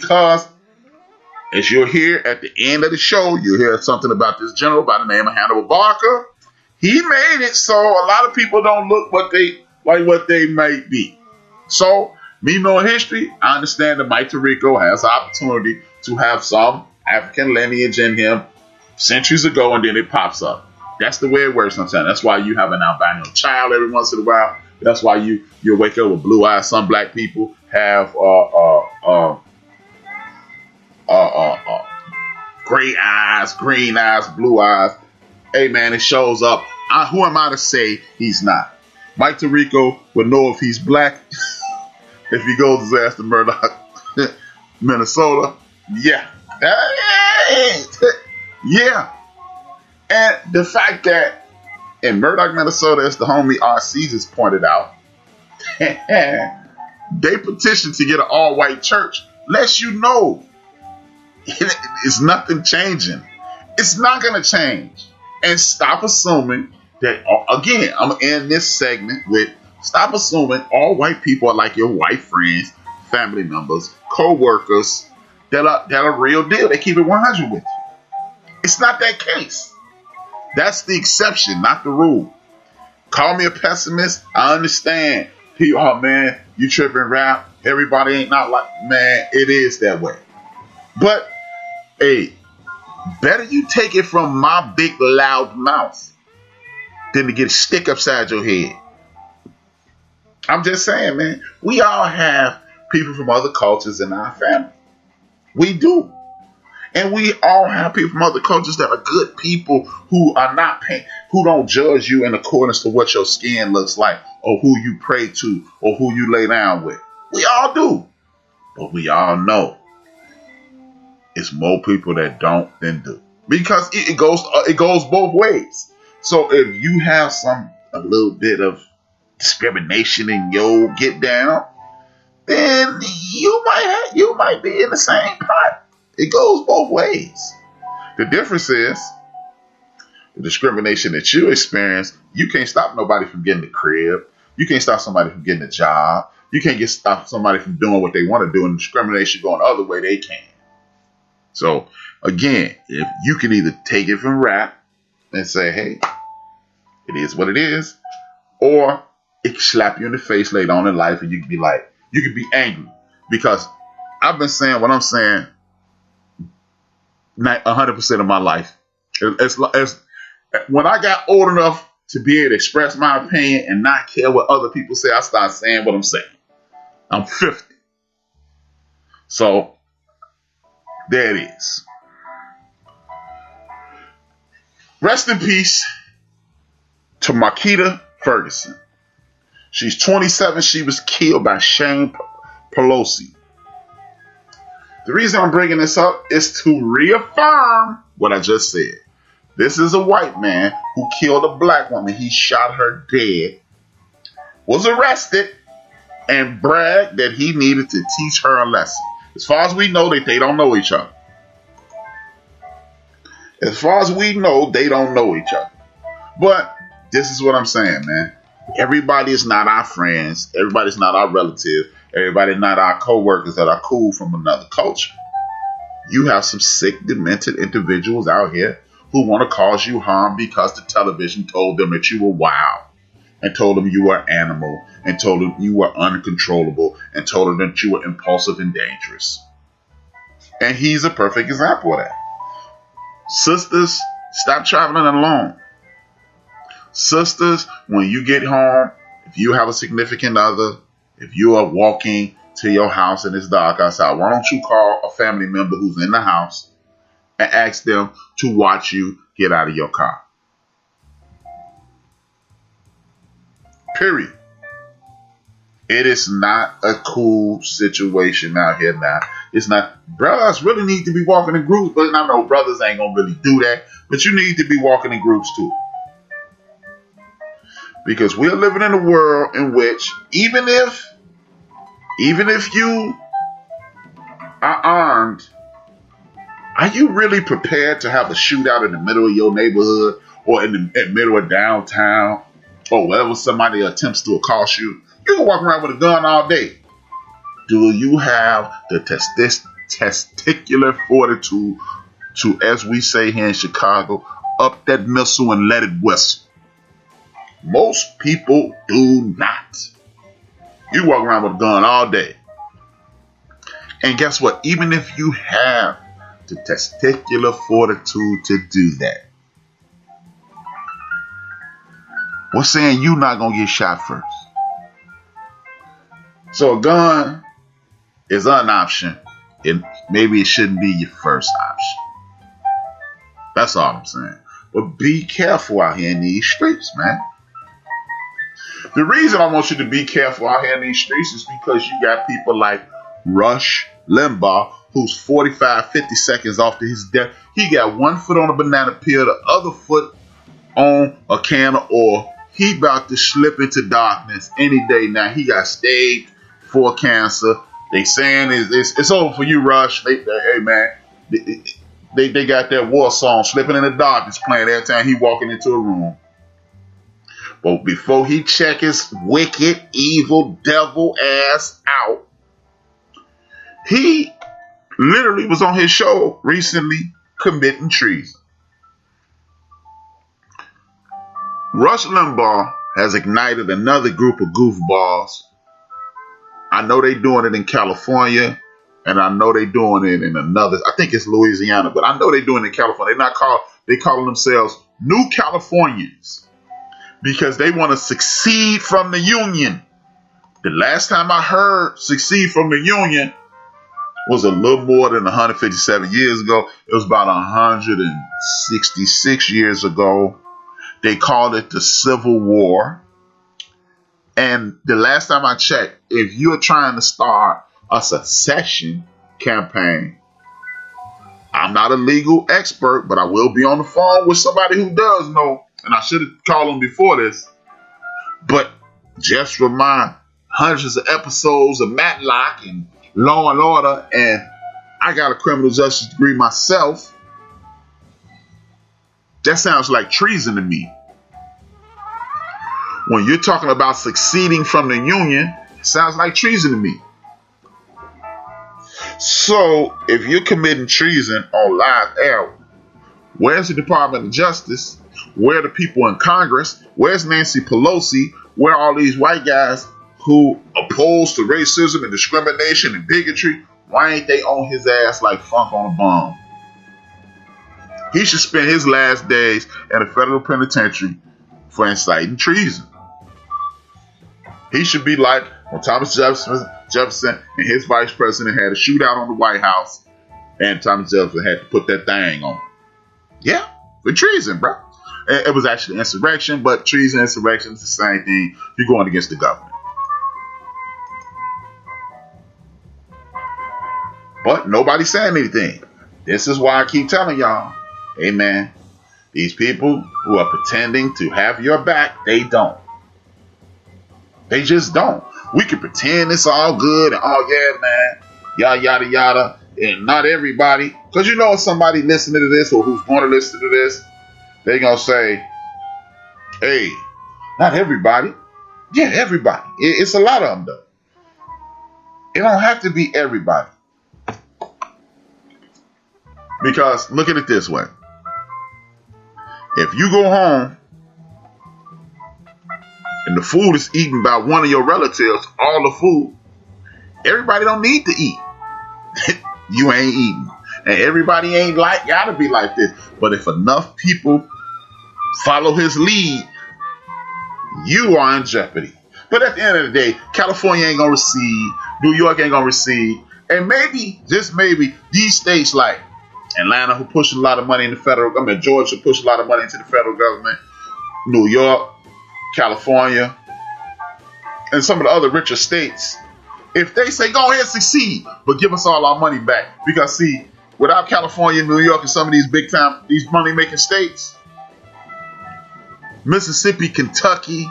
Because as you'll hear at the end of the show, you'll hear something about this general by the name of Hannibal Barker. He made it so a lot of people don't look what they might be. So, me knowing history, I understand that Mike Tirico has the opportunity to have some African lineage in him centuries ago, and then it pops up. That's the way it works sometimes. That's why you have an albino child every once in a while. That's why you wake up with blue eyes. Some black people have gray eyes, green eyes, blue eyes. Hey man, it shows up. Who am I to say he's not? Mike Tirico would know if he's black if he goes his ass to Murdoch, Minnesota. Yeah. Yeah. And the fact that in Murdoch, Minnesota, as the homie RC just pointed out, they petitioned to get an all-white church. Lets you know it's nothing changing. It's not going to change. And stop assuming that, again, I'm going to end this segment with stop assuming all white people are like your white friends, family members, co-workers that are real deal. They keep it 100 with you. It's not that case. That's the exception, not the rule. Call me a pessimist. I understand. People, oh man, you tripping rap. Everybody ain't not like, man, it is that way. But, hey, better you take it from my big loud mouth than to get a stick upside your head. I'm just saying, man, we all have people from other cultures in our family. We do. And we all have people from other cultures that are good people who are not who don't judge you in accordance to what your skin looks like or who you pray to or who you lay down with. We all do. But we all know it's more people that don't than do. Because it goes both ways. So if you have a little bit of discrimination in your get down, then you might be in the same pot. It goes both ways. The difference is the discrimination that you experience. You can't stop nobody from getting the crib. You can't stop somebody from getting a job. You can't stop somebody from doing what they want to do. And discrimination going the other way, they can. So again, if you can either take it from rap and say, hey, it is what it is, or it can slap you in the face later on in life and you can be like, you can be angry. Because I've been saying what I'm saying 100% of my life. When I got old enough to be able to express my opinion and not care what other people say, I started saying what I'm saying. I'm 50. So there it is. Rest in peace to Marquita Ferguson. She's 27. She was killed by Shane Pelosi. The reason I'm bringing this up is to reaffirm what I just said. This is a white man who killed a black woman. He shot her dead, was arrested, and bragged that he needed to teach her a lesson. As far as we know, they don't know each other. As far as we know, they don't know each other. But this is what I'm saying, man. Everybody is not our friends. Everybody's not our relatives. Everybody's not our co-workers that are cool from another culture. You have some sick, demented individuals out here who want to cause you harm because the television told them that you were wild and told them you were an animal and told them you were uncontrollable and told them that you were impulsive and dangerous. And he's a perfect example of that. Sisters, stop traveling alone. Sisters, when you get home, if you have a significant other, if you are walking to your house and it's dark outside, why don't you call a family member who's in the house and ask them to watch you get out of your car? Period. It is not a cool situation out here now. It's not. Brothers really need to be walking in groups, but I know brothers ain't gonna really do that. But you need to be walking in groups too. Because we're living in a world in which even if you are armed, are you really prepared to have a shootout in the middle of your neighborhood or in the middle of downtown or wherever somebody attempts to accost you? You can walk around with a gun all day. Do you have the testicular fortitude to, as we say here in Chicago, up that missile and let it whistle. Most people do not. You walk around with a gun all day. And guess what? Even if you have the testicular fortitude to do that, what's saying you not going to get shot first? So a gun is an option, and maybe it shouldn't be your first option. That's all I'm saying. But be careful out here in these streets, man. The reason I want you to be careful out here in these streets is because you got people like Rush Limbaugh, who's 45, 50 seconds after his death. He got one foot on a banana peel, the other foot on a can of oil. He about to slip into darkness any day now. He got stage 4 cancer. They saying it's over for you, Rush. Hey man, they got that war song, Slipping in the Darkness, playing every time he walking into a room. But before he check his wicked, evil, devil ass out, he literally was on his show recently committing treason. Rush Limbaugh has ignited another group of goofballs. I know they doing it in California, and I know they doing it in another, I think it's Louisiana, but I know they doing it in California. They calling themselves New Californians because they want to secede from the Union. The last time I heard secede from the Union was a little more than 157 years ago. It was about 166 years ago. They called it the Civil War. And the last time I checked, if you're trying to start a secession campaign, I'm not a legal expert, but I will be on the phone with somebody who does know. And I should have called them before this. But just remind hundreds of episodes of Matlock and Law and Order, and I got a criminal justice degree myself. That sounds like treason to me. When you're talking about succeeding from the Union, it sounds like treason to me. So if you're committing treason on live air, where's the Department of Justice? Where are the people in Congress? Where's Nancy Pelosi? Where are all these white guys who oppose to racism and discrimination and bigotry? Why ain't they on his ass like Funk on a bomb? He should spend his last days at a federal penitentiary for inciting treason. He should be like when Thomas Jefferson and his vice president had a shootout on the White House, and Thomas Jefferson had to put that thing on. Yeah, for treason, bro. It was actually insurrection, but treason and insurrection is the same thing. You're going against the government. But nobody's saying anything. This is why I keep telling y'all, hey man, these people who are pretending to have your back, they don't. They just don't. We can pretend it's all good and oh yeah, man, yada yada yada, and not everybody. Because you know if somebody listening to this or who's going to listen to this, they're going to say, hey, not everybody. Yeah, everybody. It's a lot of them though. It don't have to be everybody. Because look at it this way. If you go home and the food is eaten by one of your relatives, all the food, everybody don't need to eat. You ain't eating. And everybody ain't gotta be like this. But if enough people follow his lead, you are in jeopardy. But at the end of the day, California ain't gonna recede. New York ain't gonna recede. And maybe, just maybe, these states like Atlanta, who push a lot of money in the federal government, Georgia push a lot of money into the federal government, New York, California, and some of the other richer states, if they say, go ahead and succeed, but give us all our money back. Because see, without California, New York, and some of these big time, these money making states, Mississippi, Kentucky,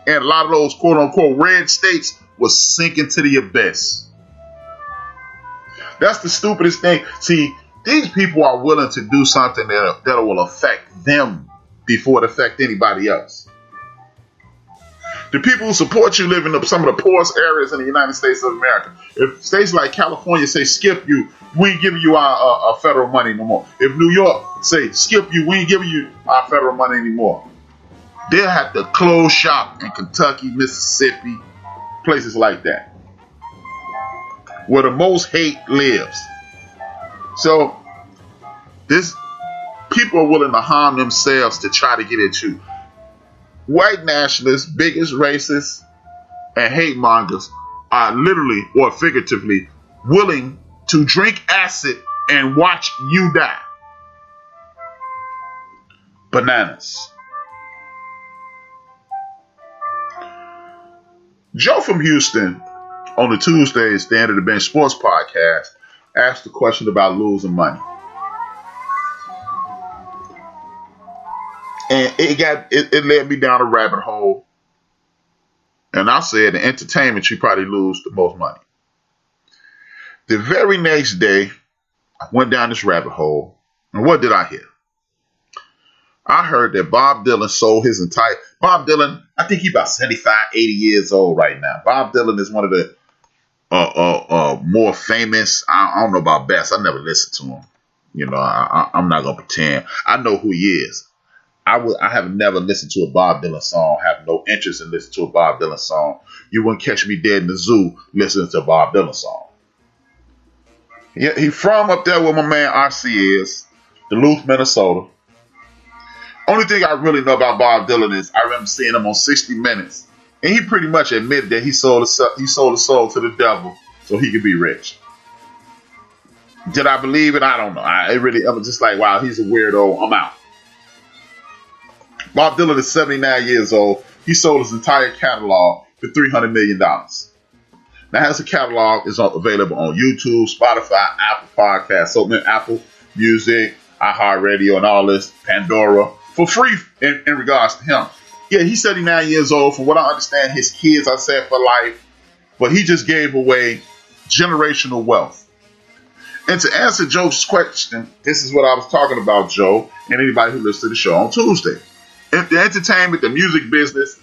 and a lot of those quote unquote red states was sinking to the abyss. That's the stupidest thing. See, these people are willing to do something that will affect them before it affects anybody else. The people who support you live in some of the poorest areas in the United States of America. If states like California say skip you, we ain't giving you our federal money no more. If New York say skip you, we ain't giving you our federal money anymore. They'll have to close shop in Kentucky, Mississippi, places like that, where the most hate lives. So this people are willing to harm themselves to try to get at you. White nationalists, bigots, racists, and hate mongers are literally or figuratively willing to drink acid and watch you die. Bananas. Joe from Houston on the Tuesdays, the End of the Bench Sports Podcast, asked a question about losing money. And it led me down a rabbit hole. And I said, in entertainment, you probably lose the most money. The very next day, I went down this rabbit hole. And what did I hear? I heard that Bob Dylan sold his entire... Bob Dylan, I think he's about 75, 80 years old right now. Bob Dylan is one of the more famous... I don't know about best. I never listened to him. You know, I'm not going to pretend. I know who he is. I have never listened to a Bob Dylan song, have no interest in listening to a Bob Dylan song. You wouldn't catch me dead in the zoo listening to a Bob Dylan song. He from up there where my man RC is, Duluth, Minnesota. Only thing I really know about Bob Dylan is I remember seeing him on 60 Minutes. And he pretty much admitted that he sold his soul to the devil so he could be rich. Did I believe it? I don't know. I was just like, wow, he's a weirdo. I'm out. Bob Dylan is 79 years old. He sold his entire catalog for $300 million. Now, his catalog is available on YouTube, Spotify, Apple Podcasts, so Apple Music, iHeartRadio, and all this, Pandora, for free in regards to him. Yeah, he's 79 years old. From what I understand, his kids are set for life, but he just gave away generational wealth. And to answer Joe's question, this is what I was talking about, Joe, and anybody who listens to the show on Tuesday. The entertainment, the music business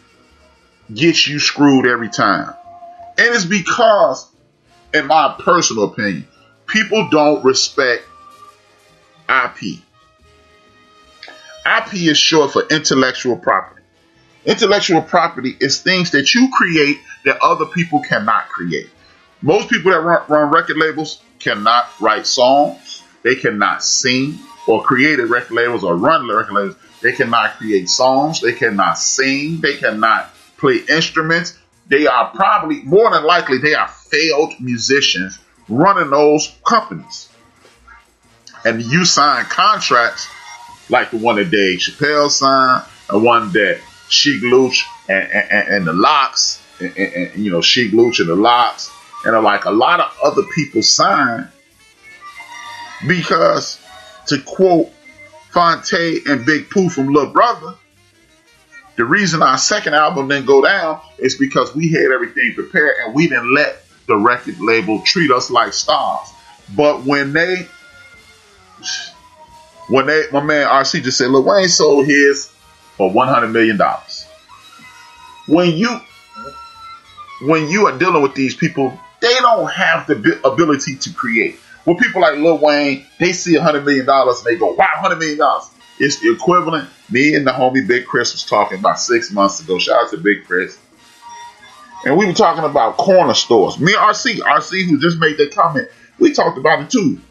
gets you screwed every time. And it's because, in my personal opinion, people don't respect IP. IP is short for intellectual property. Intellectual property is things that you create that other people cannot create. Most people that run record labels cannot write songs. They cannot sing or create record labels or run record labels. They cannot create songs. They cannot sing. They cannot play instruments. They are probably, more than likely, they are failed musicians running those companies. And you sign contracts like the one that Dave Chappelle signed, the one that Sheik Luch and the Locks, and you know, Sheik Luch and the Locks, and like a lot of other people signed, because, to quote Fonte and Big Pooh from Lil Brother, the reason our second album didn't go down is because we had everything prepared and we didn't let the record label treat us like stars. But when my man RC just said, Lil Wayne sold his for $100 million. When you are dealing with these people, they don't have the ability to create. With people like Lil Wayne, they see $100 million and they go, wow, $100 million. It's the equivalent. Me and the homie Big Chris was talking about 6 months ago. Shout out to Big Chris. And we were talking about corner stores. Me and RC who just made that comment, we talked about it too.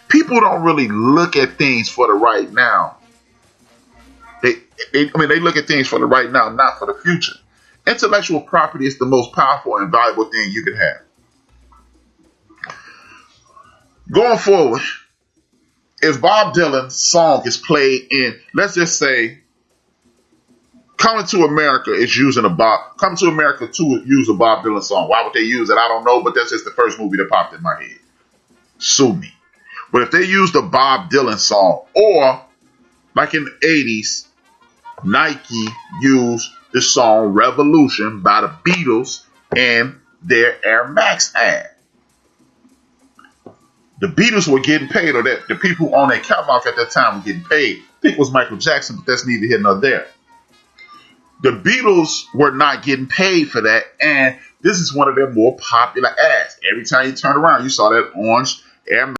People don't really look at things for the right now. They look at things for the right now, not for the future. Intellectual property is the most powerful and valuable thing you can have. Going forward, if Bob Dylan's song is played in, let's just say, Coming to America is using Coming to America 2 use a Bob Dylan song. Why would they use it? I don't know, but that's just the first movie that popped in my head. Sue me. But if they used a Bob Dylan song, or like in the 80s, Nike used the song Revolution by the Beatles in their Air Max ad. The Beatles were getting paid, or the people on their catalog at that time were getting paid. I think it was Michael Jackson, but that's neither here nor there. The Beatles were not getting paid for that, and this is one of their more popular ads. Every time you turn around, you saw that orange Air